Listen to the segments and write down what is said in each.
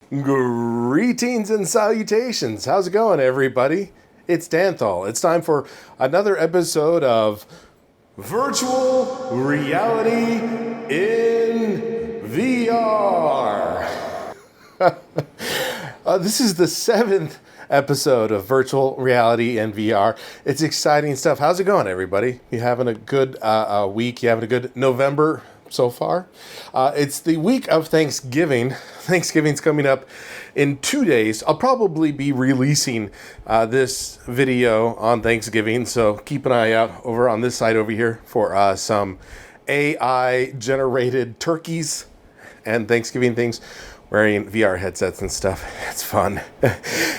Greetings and salutations. How's it going, everybody? It's Danthol. It's time for another episode of Virtual Reality in VR. This is the 7th episode of Virtual Reality in VR. It's exciting stuff. How's it going, everybody? You having a good week? You having a good November so far? It's the week of Thanksgiving. Thanksgiving's coming up in 2 days. I'll probably be releasing this video on Thanksgiving, so keep an eye out over on this side over here for some AI-generated turkeys and Thanksgiving things. Wearing VR headsets and stuff. It's fun.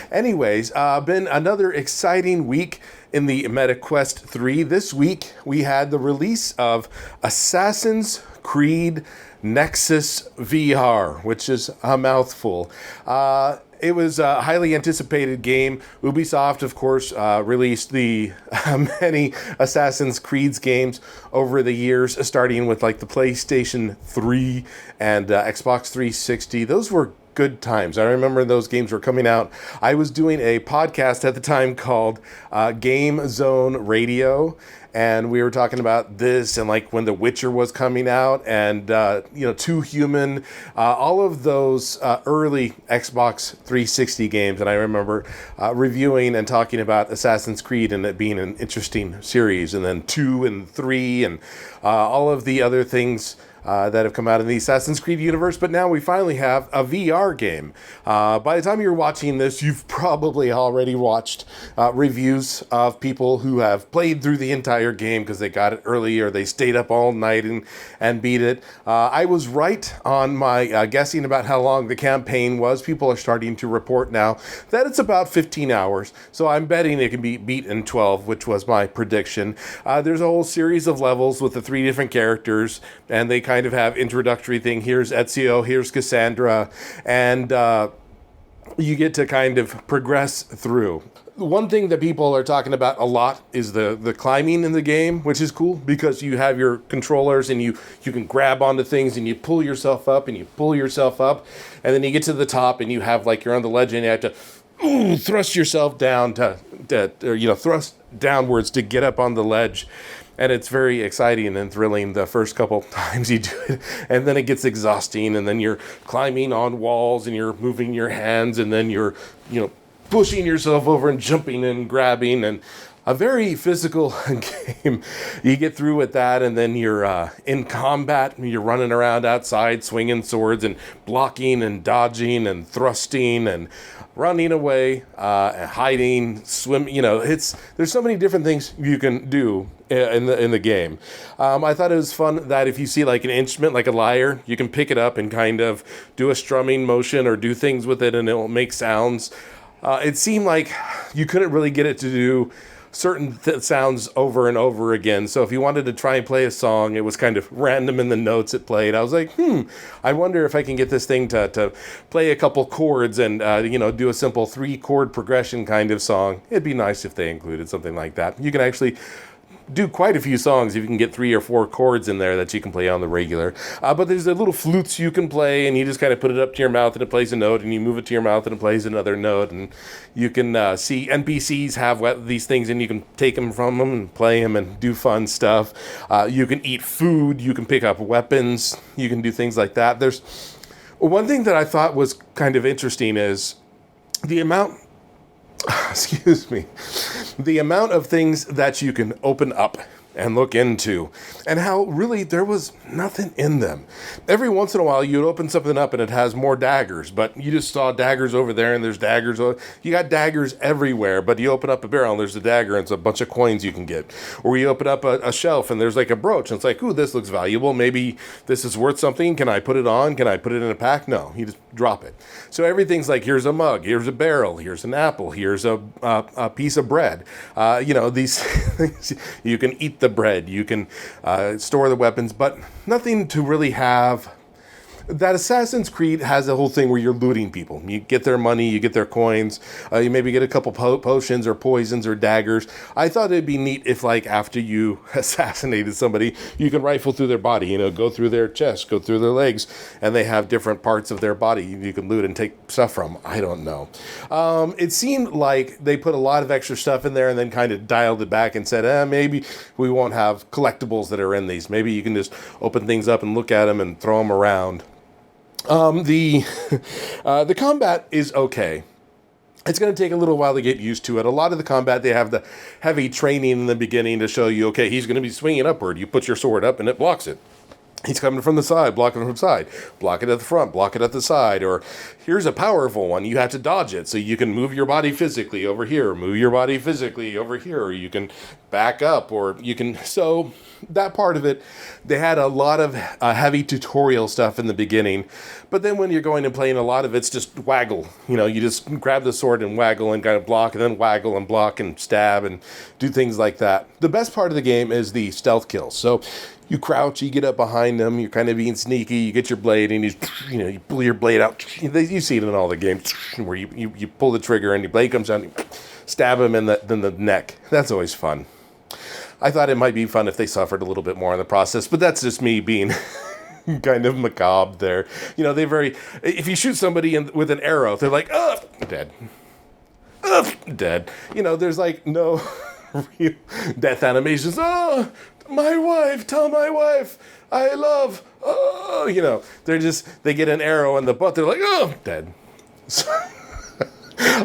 Anyways, been another exciting week in the Meta Quest 3. This week, we had the release of Assassin's Creed Nexus VR, which is a mouthful. It was a highly anticipated game. Ubisoft, of course, released the many Assassin's Creed games over the years, starting with like the PlayStation 3 and Xbox 360. Those were good times. I remember those games were coming out. I was doing a podcast at the time called Game Zone Radio, and we were talking about this and like when The Witcher was coming out and, Two Human, all of those early Xbox 360 games. And I remember reviewing and talking about Assassin's Creed and it being an interesting series, and then 2 and 3 and all of the other things that have come out in the Assassin's Creed universe, but now we finally have a VR game. By the time you're watching this, you've probably already watched reviews of people who have played through the entire game because they got it early or they stayed up all night and beat it. I was right on my guessing about how long the campaign was. People are starting to report now that it's about 15 hours, so I'm betting it can be beat in 12, which was my prediction. There's a whole series of levels with the 3 different characters, and they kind of have introductory thing. Here's Ezio, here's Cassandra, and you get to kind of progress through. One thing that people are talking about a lot is the climbing in the game, which is cool because you have your controllers and you can grab onto things and you pull yourself up and you pull yourself up, and then you get to the top and you have like you're on the ledge and you have to thrust yourself down thrust downwards to get up on the ledge. And it's very exciting and thrilling the first couple times you do it. And then it gets exhausting, and then you're climbing on walls and you're moving your hands, and then you're, pushing yourself over and jumping and grabbing, and a very physical game. You get through with that, and then you're in combat, and you're running around outside swinging swords and blocking and dodging and thrusting and running away, hiding, swimming. There's so many different things you can do in the game. I thought it was fun that if you see like an instrument, like a lyre, you can pick it up and kind of do a strumming motion or do things with it, and it will make sounds. It seemed like you couldn't really get it to do certain sounds over and over again. So if you wanted to try and play a song, it was kind of random in the notes it played. I was like, I wonder if I can get this thing to play a couple chords and, do a simple 3-chord progression kind of song. It'd be nice if they included something like that. You can actually do quite a few songs if you can get 3 or 4 chords in there that you can play on the regular. But there's the little flutes you can play, and you just kind of put it up to your mouth and it plays a note, and you move it to your mouth and it plays another note, and you can see NPCs have these things, and you can take them from them and play them and do fun stuff. You can eat food, you can pick up weapons, you can do things like that. There's one thing that I thought was kind of interesting is the amount the amount of things that you can open up and look into, and how really there was nothing in them. Every once in a while you'd open something up and it has more daggers, but you just saw daggers over there and there's daggers. You got daggers everywhere, but you open up a barrel and there's a dagger and it's a bunch of coins you can get. Or you open up a shelf and there's like a brooch and it's like, ooh, this looks valuable. Maybe this is worth something. Can I put it on? Can I put it in a pack? No, you just drop it. So everything's like, here's a mug, here's a barrel, here's an apple, here's a piece of bread. These things, you can eat the bread, you can store the weapons, but nothing to really have that Assassin's Creed has a whole thing where you're looting people. You get their money, you get their coins, you maybe get a couple potions or poisons or daggers. I thought it'd be neat if, like, after you assassinated somebody, you can rifle through their body, go through their chest, go through their legs, and they have different parts of their body you can loot and take stuff from. I don't know. It seemed like they put a lot of extra stuff in there and then kind of dialed it back and said, maybe we won't have collectibles that are in these. Maybe you can just open things up and look at them and throw them around. The combat is okay. It's going to take a little while to get used to it. A lot of the combat, they have the heavy training in the beginning to show you, okay, he's going to be swinging upward. You put your sword up and it blocks it. He's coming from the side, blocking from the side. Block it at the front, block it at the side. Or here's a powerful one. You have to dodge it. So you can move your body physically over here, move your body physically over here. Or you can back up, or you can... So that part of it, they had a lot of heavy tutorial stuff in the beginning. But then when you're going and playing, a lot of it's just waggle. You just grab the sword and waggle and kind of block, and then waggle and block and stab and do things like that. The best part of the game is the stealth kills. So you crouch, you get up behind them, you're kind of being sneaky, you get your blade, and you pull your blade out. You see it in all the games where you pull the trigger and your blade comes down, you stab him in the neck. That's always fun. I thought it might be fun if they suffered a little bit more in the process, but that's just me being kind of macabre there. If you shoot somebody with an arrow, they're like, dead. Dead. There's like no real death animations. My wife, tell my wife I love, they get an arrow in the butt, they're like, dead.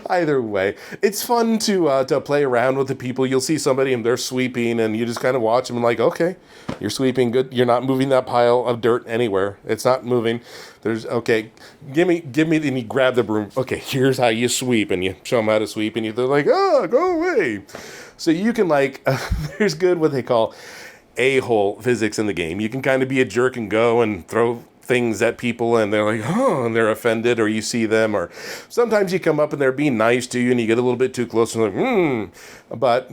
Either way, it's fun to play around with the people. You'll see somebody and they're sweeping, and you just kind of watch them and like, okay, you're sweeping good. You're not moving that pile of dirt anywhere. It's not moving. Okay, give me, and you grab the broom. Okay, here's how you sweep, and you show them how to sweep, and they're like, go away. So you can there's good what they call a-hole physics in the game. You can kind of be a jerk and go and throw things at people, and they're like, and they're offended, or you see them, or sometimes you come up and they're being nice to you and you get a little bit too close and like, But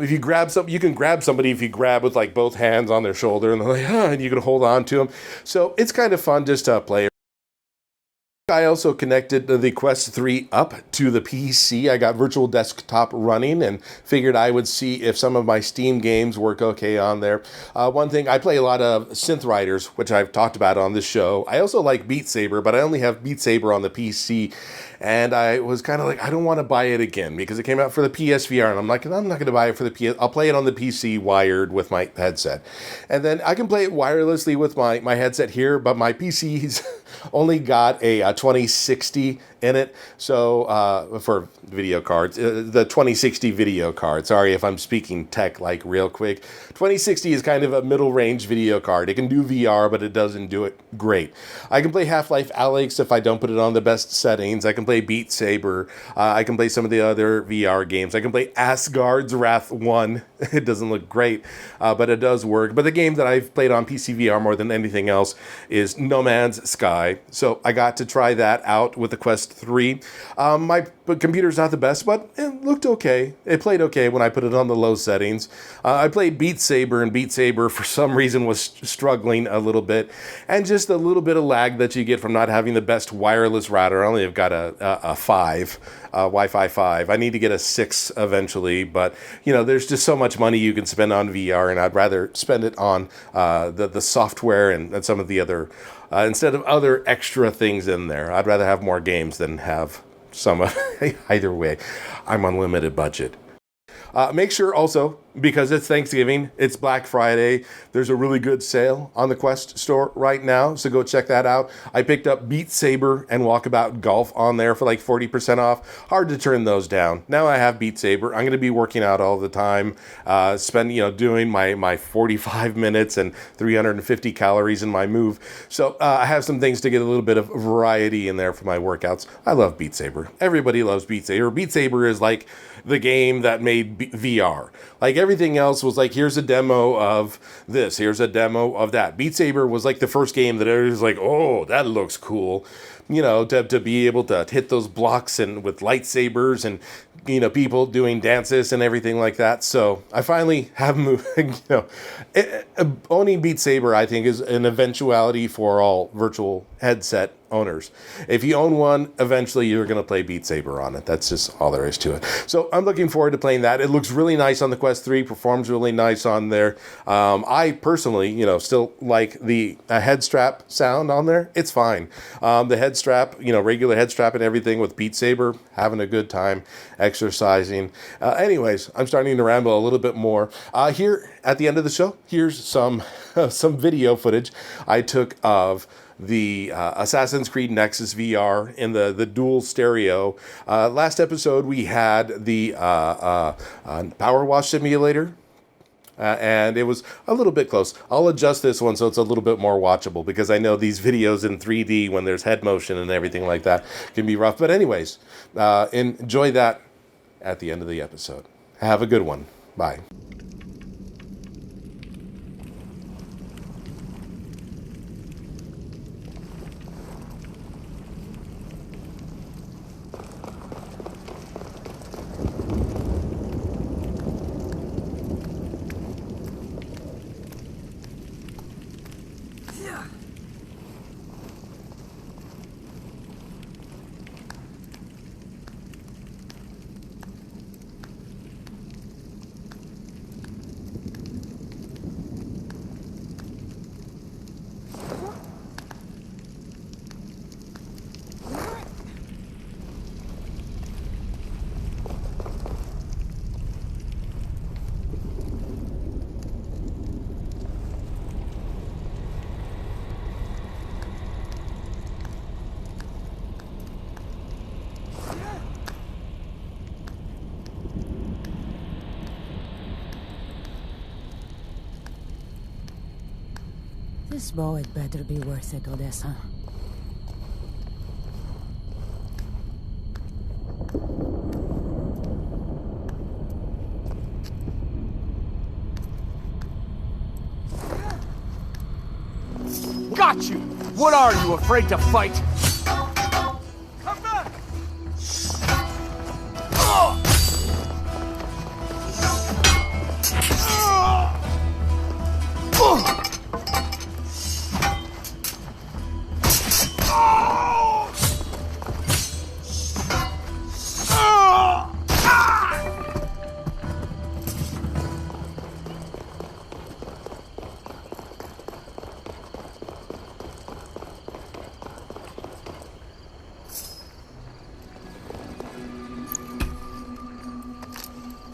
if you grab something, you can grab somebody if you grab with like both hands on their shoulder, and they're like, and you can hold on to them. So it's kind of fun just to play. I also connected the Quest 3 up to the PC. I got Virtual Desktop running and figured I would see if some of my Steam games work okay on there. One thing, I play a lot of Synth Riders, which I've talked about on this show. I also like Beat Saber, but I only have Beat Saber on the PC. And I was kind of like, I don't want to buy it again because it came out for the PSVR. And I'm like, I'm not going to buy it for the PS. I'll play it on the PC wired with my headset. And then I can play it wirelessly with my headset here, but my PC's only got a 2060 in it. So for video cards, the 2060 video card. Sorry if I'm speaking tech like real quick. 2060 is kind of a middle range video card. It can do VR, but it doesn't do it great. I can play Half-Life Alyx if I don't put it on the best settings. I can play Beat Saber. I can play some of the other VR games. I can play Asgard's Wrath 1. It doesn't look great, but it does work. But the game that I've played on PCVR more than anything else is No Man's Sky. So I got to try that out with the Quest 3. My computer's not the best, but it looked okay. It played okay when I put it on the low settings. I played Beat Saber, and Beat Saber for some reason was struggling a little bit. And just a little bit of lag that you get from not having the best wireless router. I only have got a 5, Wi-Fi 5. I need to get a 6 eventually, but there's just so much money you can spend on VR, and I'd rather spend it on the software and some of the other, instead of other extra things in there. I'd rather have more games than have some. Either way, I'm on limited budget. Make sure also, because it's Thanksgiving, it's Black Friday, there's a really good sale on the Quest store right now, so go check that out. I picked up Beat Saber and Walkabout Golf on there for like 40% off. Hard to turn those down. Now I have Beat Saber. I'm going to be working out all the time, doing my 45 minutes and 350 calories in my move. So I have some things to get a little bit of variety in there for my workouts. I love Beat Saber. Everybody loves Beat Saber. Beat Saber is like the game that made VR. Like everything else was like, here's a demo of this, here's a demo of that. Beat Saber was like the first game that everybody was like, oh, that looks cool. To be able to hit those blocks and with lightsabers and people doing dances and everything like that. So I finally have moved, owning Beat Saber, I think, is an eventuality for all virtual headset owners. If you own one, eventually you're going to play Beat Saber on it. That's just all there is to it. So I'm looking forward to playing that. It looks really nice on the Quest 3, performs really nice on there. I personally, still like the head strap sound on there. It's fine. The head strap, regular head strap and everything with Beat Saber, having a good time exercising. Anyways, I'm starting to ramble a little bit more. Here at the end of the show, here's some video footage I took of the Assassin's Creed Nexus VR in the dual stereo. Last episode we had the Power Wash Simulator, and it was a little bit close. I'll adjust this one so it's a little bit more watchable, because I know these videos in 3D when there's head motion and everything like that can be rough. But anyways, enjoy that at the end of the episode. Have a good one. Bye. This bow had better be worth it, Odessa. Got you! What are you, afraid to fight? Come back!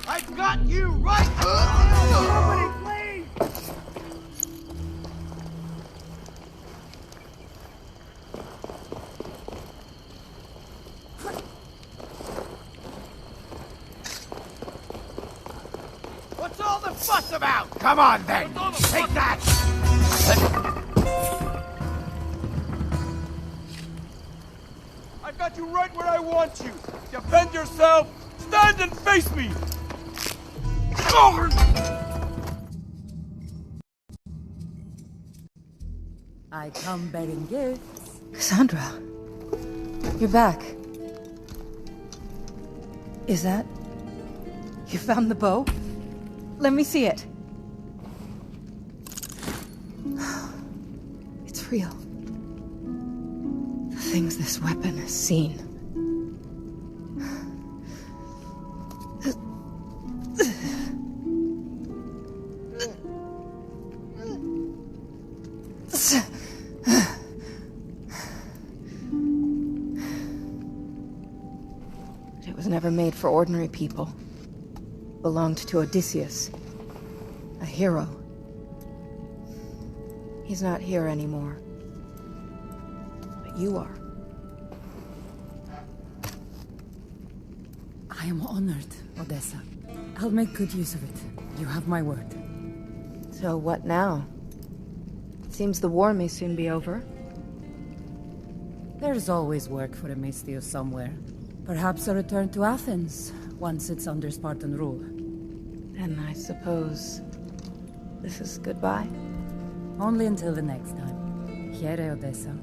I've got you right! Somebody, please! What's all the fuss about? Come on, then! Take that! I've got you right where I want you! Defend yourself! Stand and face me! I come bearing gifts. Cassandra, you're back. Is that... You found the bow? Let me see it. It's real. The things this weapon has seen. It was never made for ordinary people. Belonged to Odysseus. A hero. He's not here anymore. But you are. I am honored, Odessa. I'll make good use of it. You have my word. So what now? Seems the war may soon be over. There's always work for Misthios somewhere. Perhaps a return to Athens, once it's under Spartan rule. And I suppose... this is goodbye? Only until the next time. Here, Odessa.